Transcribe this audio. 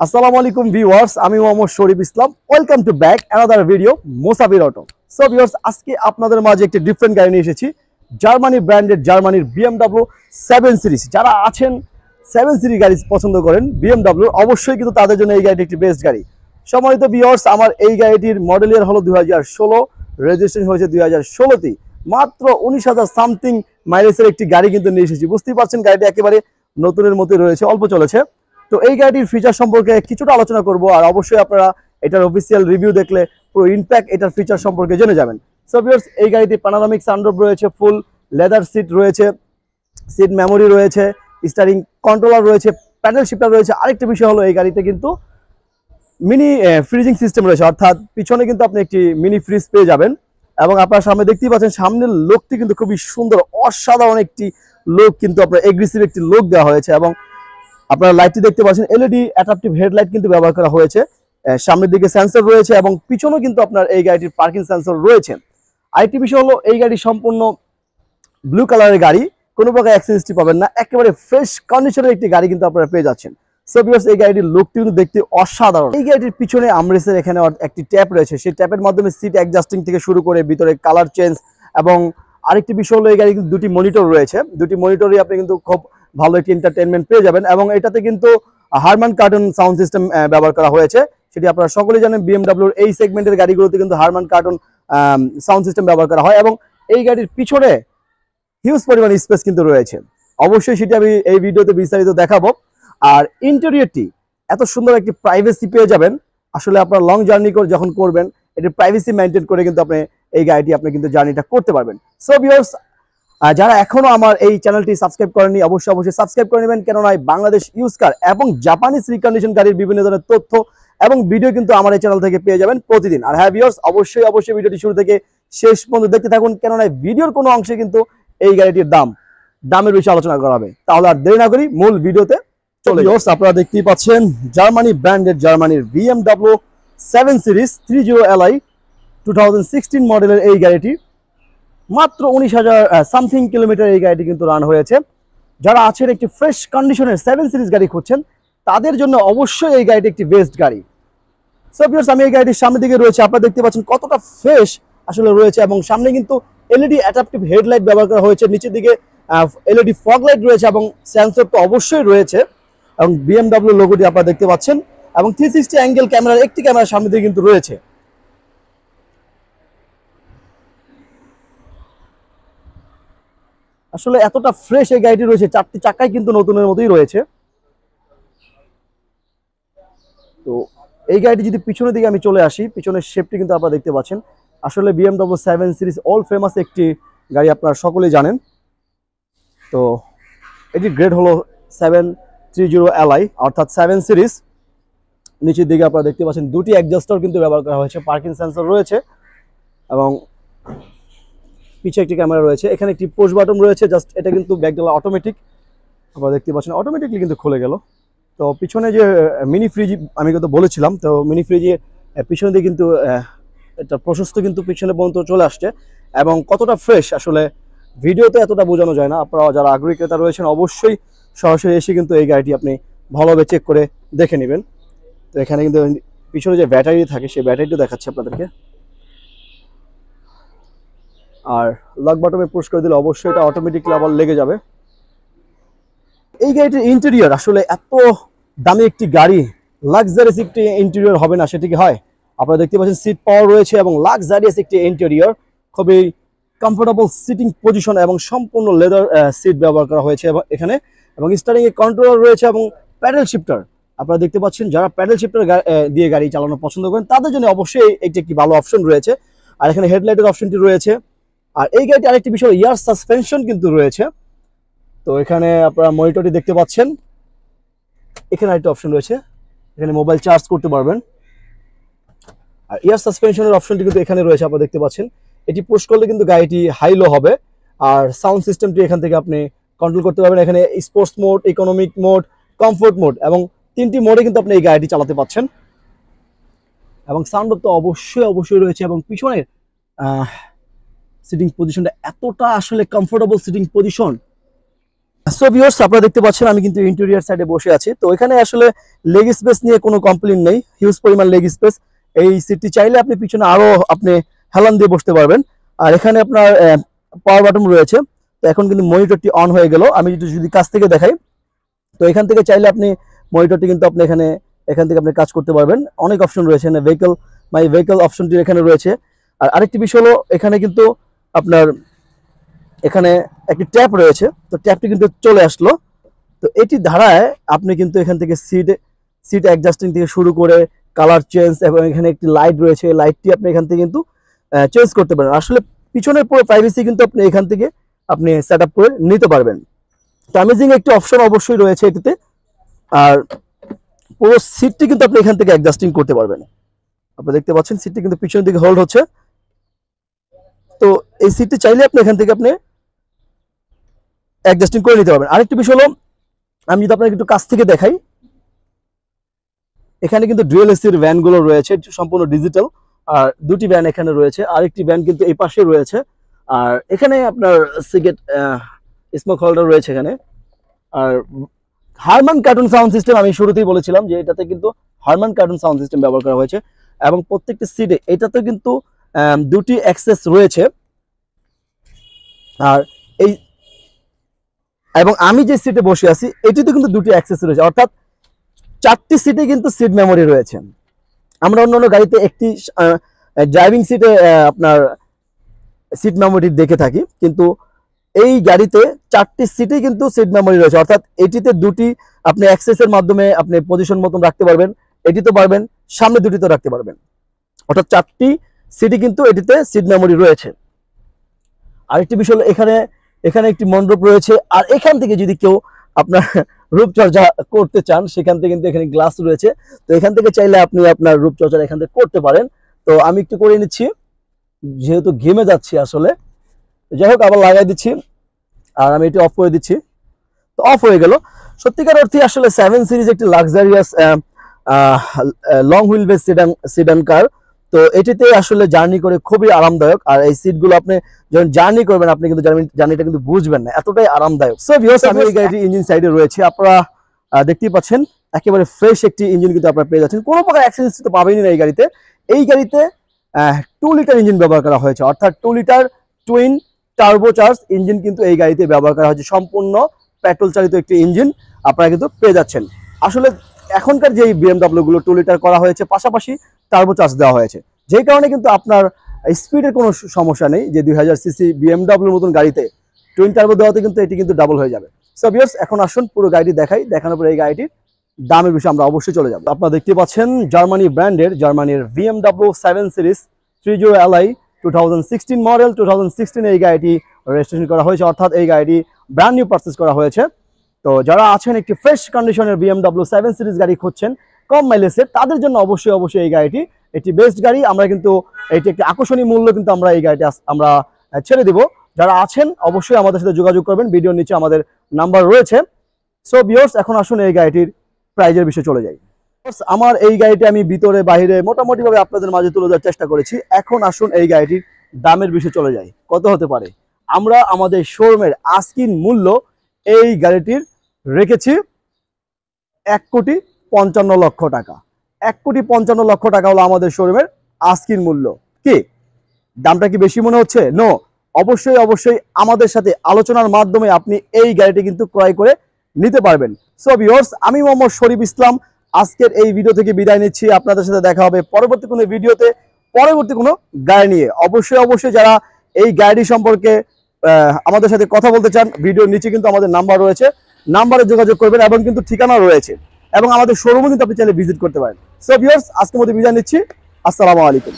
আসসালামু আলাইকুম ভিউয়ার্স, আমি Mohammad Sharif Islam. Welcome to back another video Musafir Auto. So viewers, আজকে আপনাদের মাঝে একটি ডিফারেন্ট গাড়ি নিয়ে এসেছি। জার্মানি ব্র্যান্ডেড, জার্মানির BMW 7 সিরিজ। যারা আছেন 7 সিরিজ গাড়ি পছন্দ করেন BMW, অবশ্যই কিন্তু তাদের জন্য এই গাড়িটি একটি বেস্ট গাড়ি। সম্মানিত ভিউয়ার্স, আমার এই গাড়িটির মডেল ইয়ার হলো 2016, রেজিস্ট্রেশন হয়েছে 2016তে। মাত্র 19,000 সামথিং মাইলেজের একটি গাড়ি কিন্তু নিয়ে এসেছি। বুঝতেই পারছেন গাড়িটি একেবারে নতুনের মতোই রয়েছে, অল্প চলেছে। তো এই গাড়িটির ফিচার সম্পর্কে কিছুটা আলোচনা করব, আর অবশ্যই আপনারা এটার অফিসিয়াল রিভিউ দেখলে পুরো ইনপ্যাক্ট এটার ফিচার সম্পর্কে জেনে যাবেন। সো ভিউয়ার্স, এই গাড়িটি প্যানোরামিক সানরুফ রয়েছে, ফুল লেদার সিট রয়েছে, সিট মেমোরি রয়েছে, স্টিয়ারিং কন্ট্রোলার রয়েছে, প্যাডেল শিফটার রয়েছে। আরেকটা বিষয় হলো এই গাড়িতে কিন্তু মিনি ফ্রিজিং সিস্টেম রয়েছে, অর্থাৎ পিছনে কিন্তু আপনি একটি মিনি ফ্রিজ পেয়ে যাবেন। এবং আপনার সামনে দেখতেই পাচ্ছেন সামনের লোকটি কিন্তু খুবই সুন্দর, অসাধারণ একটি লোক, কিন্তু আপনার এগ্রেসিভ একটি লোক দেওয়া হয়েছে। এবং আপনারা লাইটটি দেখতে পাচ্ছেন এলইডি অ্যাডাপটিভ হেডলাইট কিন্তু ব্যবহার করা হয়েছে। সামনের দিকে সেন্সর রয়েছে এবং পিছনেও কিন্তু আপনার এই গাড়িটির পার্কিং সেন্সর রয়েছে। আরেকটি বিষয় হলো এই গাড়ি সম্পূর্ণ ব্লু কালারের গাড়ি, কোনো প্রকার অ্যাক্সেসরিজ পাবেন না, একেবারে ফ্রেশ কন্ডিশনের একটি গাড়ি কিন্তু আপনারা পেয়ে যাচ্ছেন। সো ভিউয়ার্স, এই গাড়িটির লুকটি কিন্তু দেখতে অসাধারণ। এই গাড়িটির পিছনে আমরেসের এখানে একটি ট্যাপ রয়েছে, সেই ট্যাপের মাধ্যমে সিট অ্যাডজাস্টিং থেকে শুরু করে ভিতরে কালার চেঞ্জ। এবং আরেকটি বিষয় হলো এই গাড়ি কিন্তু দুটি মনিটর রয়েছে, দুটি মনিটরই আপনি কিন্তু খুব ভালো একটি এন্টারটেনমেন্ট পেয়ে যাবেন। এবং এটাতে কিন্তু হারমান কার্টন সাউন্ড সিস্টেম ব্যবহার করা হয়েছে, সেটি আপনারা সকলেই জানেন। বিএমডব্লিউর এই সেগমেন্টের গাড়িগুলোতে কিন্তু হারমান কার্টন সাউন্ড সিস্টেম ব্যবহার করা হয়। এবং এই গাড়ির পিছনে হিউজ পরিমাণ স্পেস কিন্তু রয়েছে, অবশ্যই সেটি আমি এই ভিডিওতে বিস্তারিত দেখাবো। আর ইন্টেরিয়রটি এত সুন্দর একটি প্রাইভেসি পেয়ে যাবেন। আসলে আপনার লং জার্নি করে যখন করবেন, এটি প্রাইভেসি মেনটেন করে কিন্তু আপনি এই গাড়িটি আপনি কিন্তু জার্নিটা করতে পারবেন। সো ভিউয়ার্স, যারা এখনো আমার এই চ্যানেলটি সাবস্ক্রাইব করেননি, অবশ্যই সাবস্ক্রাইব করে নেবেন, কেননা বাংলাদেশ ইউজ কার এবং জাপানিজ রিকন্ডিশন গাড়ির বিভিন্ন ধরনের তথ্য এবং ভিডিও কিন্তু আমার এই চ্যানেল থেকে পেয়ে যাবেন প্রতিদিন। আর হ্যাঁ ভিউয়ার্স, অবশ্যই ভিডিওটি শুরু থেকে শেষ পর্যন্ত দেখতে থাকুন, কেননা ভিডিওর কোনো অংশে কিন্তু এই গাড়িটির দামের বিষয়ে আলোচনা করা হবে। তাহলে আর দেরি না করি মূল ভিডিওতে চলে যাই। আপনারা দেখতেই পাচ্ছেন জার্মানি ব্র্যান্ডেড, জার্মানির BMW 7 সিরিজ 30 Li 2016 মডেলের এই গাড়িটি মাত্র 19,000 সামথিং কিলোমিটার এই গাড়িটি কিন্তু রান হয়েছে। যারা আছেন একটি ফ্রেশ কন্ডিশনের 7 সিরিজ গাড়ি খুঁজছেন, তাদের জন্য অবশ্যই এই গাড়িটি একটি বেস্ট গাড়ি। সো ভিউয়ার্স, আমি এই গাড়িটির সামনের দিকে রয়েছে, আপনারা দেখতে পাচ্ছেন কতটা ফ্রেশ আসলে রয়েছে। এবং সামনে কিন্তু এলইডি অ্যাডাপটিভ হেডলাইট ব্যবহার করা হয়েছে, নিচের দিকে এলইডি ফগ লাইট রয়েছে এবং সেন্সর তো অবশ্যই রয়েছে। এবং BMW লোগোটি আপনারা দেখতে পাচ্ছেন, এবং 360 অ্যাঙ্গেল ক্যামেরার একটি ক্যামেরা সামনে দিকে কিন্তু রয়েছে। আসলে এতটা ফ্রেশ এই গাড়িটি রয়েছে, চারটি চাকাই কিন্তু নতুনের মতোই রয়েছে। তো এই গাড়িটি যদি পিছনের দিকে আমি চলে আসি, পিছনের শেপটি কিন্তু আপনারা দেখতে পাচ্ছেন। আসলে BMW 7 সিরিজ অল ফেমাস একটি গাড়ি, আপনারা সকলেই জানেন। তো এটি গ্রেড হলো 730 Li, অর্থাৎ 7 সিরিজ। নিচের দিকে আপনারা দেখতে পাচ্ছেন দুটি অ্যাডজাস্টার কিন্তু ব্যবহার করা হয়েছে, পার্কিং সেন্সর রয়েছে এবং পিছে একটি ক্যামেরা রয়েছে। এখানে একটি পুশ বাটন রয়েছে, জাস্ট এটা কিন্তু ব্যাকডালা অটোমেটিক, আপনারা দেখতে পাচ্ছেন অটোমেটিকলি কিন্তু খুলে গেল। তো পিছনে যে মিনি ফ্রিজ আমি কিন্তু বলেছিলাম, তো মিনি ফ্রিজে পিছনে দিয়ে কিন্তু এটা প্রশস্ত কিন্তু পিছনে পর্যন্ত চলে আসছে। এবং কতটা ফ্রেশ আসলে ভিডিওতে এতটা বোঝানো যায় না, আপনারা যারা আগ্রহী ক্রেতা রয়েছেন অবশ্যই সরাসরি এসে কিন্তু এই গাড়িটি আপনি ভালোভাবে চেক করে দেখে নেবেন। তো এখানে কিন্তু পিছনে যে ব্যাটারি থাকে সেই ব্যাটারিটা দেখাচ্ছে আপনাদেরকে। আর লক বাটনে পুশ করে দিলে অবশ্যই এটা অটোমেটিকলি আবার লেগে যাবে। এই গাড়িটির ইন্টেরিয়র আসলে এত দামি একটি গাড়ি, লাক্সারিয়াস একটি ইন্টেরিয়র হবে না সেটি কি হয়? আপনারা দেখতে পাচ্ছেন সিট পাওয়ার রয়েছে এবং লাক্সারিয়াস একটি ইন্টেরিয়র, খুবই কমফোর্টেবল সিটিং পজিশন এবং সম্পূর্ণ লেদার সিট ব্যবহার করা হয়েছে এখানে। এবং স্টিয়ারিং এর কন্ট্রোলার রয়েছে এবং প্যাডেল শিফটার আপনারা দেখতে পাচ্ছেন। যারা প্যাডেল শিফটার দিয়ে গাড়ি চালানো পছন্দ করেন তাদের জন্য অবশ্যই এটি একটি ভালো অপশন রয়েছে। আর এখানে হেডলাইটের অপশনটি রয়েছে। আর এই গাড়িটি আরেকটি বিষয়, এয়ার সাসপেনশন কিন্তু রয়েছে। তো এখানে আপনারা মনিটরটি দেখতে পাচ্ছেন, এখানে আরেকটা অপশন রয়েছে, এখানে মোবাইল চার্জ করতে পারবেন। আর এয়ার সাসপেনশনের অপশনটি কিন্তু এখানে রয়েছে, আপনারা দেখতে পাচ্ছেন। এটি পুশ করলে কিন্তু গাড়িটি হাই লো হবে। আর সাউন্ড সিস্টেমটি এখান থেকে আপনি কন্ট্রোল করতে পারবেন। এখানে sports mode, economic mode, comfort mode এবং 3টি মোডে কিন্তু আপনি এই গাড়িটি চালাতে পাচ্ছেন। এবং সাউন্ড তো অবশ্যই রয়েছে। এবং পিছনের সিটিং পজিশনটা এতটা আসলে comfortable sitting position, so viewers, আপনারা দেখতে পাচ্ছেন আমি কিন্তু ইন্টেরিয়র সাইডে বসে আছি। তো এখানে আসলে লেগ স্পেস নিয়ে কোনো কমপ্লেইন নেই, হিউজ পরিমাণ লেগ স্পেস। এই সিটটি চাইলে আপনি পিছনে আরো আপনি হেলান দিয়ে বসতে পারবেন। আর এখানে আপনার পাওয়ার বাটন রয়েছে। তো এখন কিন্তু মনিটরটি অন হয়ে গেল। আমি যদি কাছ থেকে দেখাই, তো এখান থেকে চাইলে আপনি মনিটরটি কিন্তু আপনি এখান থেকে আপনি কাজ করতে পারবেন। অনেক অপশন রয়েছে, মাই ভেহিকল অপশনটি এখানে রয়েছে। আর আরেকটি বিষয় হলো, এখানে কিন্তু আপনার এখানে একটি ট্যাপ রয়েছে। তো ট্যাপটি কিন্তু চলে আসলো। তো এটি ধারায় আপনি কিন্তু এখান থেকে সিট অ্যাডজাস্টিং থেকে শুরু করে কালার চেঞ্জ, এবং এখানে একটি লাইট রয়েছে, লাইটটি আপনি এখান থেকে কিন্তু চেঞ্জ করতে পারেন। আসলে পিছনের পুরো প্রাইভেসি কিন্তু আপনি এখান থেকে আপনি সেট আপ করে নিতে পারবেন। তো অ্যামেজিং একটি অপশন অবশ্যই রয়েছে এটিতে। আর পুরো সিটটি কিন্তু আপনি এখান থেকে অ্যাডজাস্টিং করতে পারবেন। আপনি দেখতে পাচ্ছেন সিটটি কিন্তু পিছনের দিকে হোল্ড হচ্ছে। তো এই সিটটি চাইলে আপনি এখান থেকে আপনি অ্যাডজাস্টিং করে নিতে পারবেন। আরেকটি বিষয় হলো, আমি যদি আপনাকে একটু কাছ থেকে দেখাই, এখানে কিন্তু ডুয়েল এসির ভ্যানগুলো রয়েছে, সম্পূর্ণ ডিজিটাল। আর দুটি ভ্যান এখানে রয়েছে, আরেকটি ভ্যান কিন্তু এই পাশে রয়েছে। আর এখানে আপনার সিগারেট স্মোক হোল্ডার রয়েছে এখানে। আর হারমান কার্টুন সাউন্ড সিস্টেম, আমি শুরুতেই বলেছিলাম যে এটাতে কিন্তু হারমান কার্টুন সাউন্ড সিস্টেম ব্যবহার করা হয়েছে। এবং প্রত্যেকটি সিটে এটাতে কিন্তু দুটি অ্যাক্সেস রয়েছে। আর এই এবং আমি যে সিটে বসে আছি এটিতে কিন্তু দুটি অ্যাক্সেস রয়েছে, অর্থাৎ 4টি সিটে কিন্তু সিট মেমোরি রয়েছে। আমরা অন্যান্য গাড়িতে একটি ড্রাইভিং সিটে আপনার সিট মেমোরি দেখে থাকি, কিন্তু এই গাড়িতে 4টি সিটে কিন্তু সিট মেমোরি রয়েছে। অর্থাৎ এটিতে দুটি আপনি অ্যাক্সেসের মাধ্যমে আপনি পজিশন মতন রাখতে পারবেন, এটিতে পারবেন, সামনে দুটিতে রাখতে পারবেন। অর্থাৎ 4টি সিটই কিন্তু এটিতে সিট মেমোরি রয়েছে। আরেকটি বিষয় হলো, এখানে একটি মণ্ডপ রয়েছে। আর এখান থেকে যদি কেউ আপনার রূপচর্চা করতে চান, সেখান থেকে কিন্তু এখানে গ্লাস রয়েছে। তো এখান থেকে চাইলে আপনি আপনার রূপচর্চা এখান থেকে করতে পারেন। তো আমি একটু করে নিচ্ছি, যেহেতু ঘেমে যাচ্ছি আসলে। যাই হোক, আবার লাগাই দিচ্ছি। আর আমি এটি অফ করে দিচ্ছি। তো অফ হয়ে গেল। সত্যিকার অর্থে আসলে 7 সিরিজ একটি luxurious long wheel base sedan car. তো এটিতে আসলে জার্নি করে খুবই আরামদায়ক। আর এই সিটগুলো আপনি যখন জার্নি করবেন, আপনি কিন্তু জার্নিটা কিন্তু বুঝবেন না, এতটাই আরামদায়ক। সো ভিউয়ার্স, আমি এই গাড়িটি ইঞ্জিন সাইডে রয়েছে, আপনারা দেখতেই পাচ্ছেন একেবারে ফ্রেশ একটি ইঞ্জিন কিন্তু আপনারা পেয়ে যাচ্ছেন। কোনো প্রকার অ্যাক্সিডেন্ট তো পাবেনই না এই গাড়িতে। এই গাড়িতে 2 লিটার ইঞ্জিন ব্যবহার করা হয়েছে, অর্থাৎ 2 লিটার টুইন টার্বোচার্জ ইঞ্জিন কিন্তু এই গাড়িতে ব্যবহার করা হয়েছে। সম্পূর্ণ পেট্রোল চালিত একটি ইঞ্জিন আপনারা কিন্তু পেয়ে যাচ্ছেন। আসলে এখনকার যে BMW গুলো 2 লিটার করা হয়েছে, পাশাপাশি টার্বোচার্জ দেওয়া হয়েছে, যেই কারণে কিন্তু আপনার স্পিডের কোনো সমস্যা নেই। যে 2000 সিসি BMW মতন গাড়িতে টুইন টার্বো দেওয়াতে কিন্তু এটি কিন্তু ডাবল হয়ে যাবে। সো ভিউয়ার্স, এখন আসুন পুরো গাড়িটি দেখাই। দেখানোর পরে এই গাড়িটির দামের বিষয়ে আমরা অবশ্যই চলে যাব। আপনারা দেখতে পাচ্ছেন জার্মানি ব্র্যান্ডের জার্মানির BMW 7 সিরিজ 30 Li 2016 মডেল। 2016 এই গাড়িটি রেজিস্ট্রেশন করা হয়েছে, অর্থাৎ এই গাড়িটি ব্র্যান্ড নিউ পারচেজ করা হয়েছে। তো যারা আছেন একটি ফ্রেশ কন্ডিশনের BMW 7 সিরিজ গাড়ি খুঁজছেন কম মাইলেজের, তাদের জন্য অবশ্যই এই গাড়িটি একটি বেস্ট গাড়ি। আমরা কিন্তু এটি একটি আকর্ষণীয় মূল্য কিন্তু আমরা এই গাড়িটি আমরা ছেড়ে দিব। যারা আছেন অবশ্যই আমাদের সাথে যোগাযোগ করবেন, ভিডিওর নিচে আমাদের নাম্বার রয়েছে। সো ভিউয়ার্স, এখন আসুন এই গাড়িটির প্রাইজের বিষয়ে চলে যাই। আমার এই গাড়িটি আমি ভিতরে বাইরে মোটামুটি ভাবে আপনাদের মাঝে তুলে ধরার চেষ্টা করেছি। এখন আসুন এই গাড়িটির দামের বিষয়ে চলে যাই। কত হতে পারে? আমরা আমাদের শোরুমের আস্কিং মূল্য এই গাড়িটির রেখেছি 1,55,00,000 টাকা। 1,55,00,000 টাকা হলো আমাদের শোরুমের আস্কিং মূল্য। কি দামটা কি বেশি মনে হচ্ছে? নো, অবশ্যই আমাদের সাথে আলোচনার মাধ্যমে আপনি এই গাড়িটি কিন্তু ক্রয় করে নিতে পারবেন। সো ভিউয়ার্স, আমি মোহাম্মদ শরীফ ইসলাম আজকের এই ভিডিও থেকে বিদায় নিচ্ছি। আপনাদের সাথে দেখা হবে পরবর্তী কোনো ভিডিওতে, পরবর্তী কোনো গাড়ি নিয়ে। অবশ্যই যারা এই গাড়ি সম্পর্কে আমাদের সাথে কথা বলতে চান, ভিডিওর নিচে কিন্তু আমাদের নাম্বার রয়েছে, নাম্বারে যোগাযোগ করবেন, এবং কিন্তু ঠিকানা রয়েছে, এবং আমাদের শোরুমে কিন্তু আপনি চাইলে ভিজিট করতে পারেন। সো ভিউয়ার্স, আজকের মধ্যে বিদায় নিচ্ছি। আসসালামু আলাইকুম।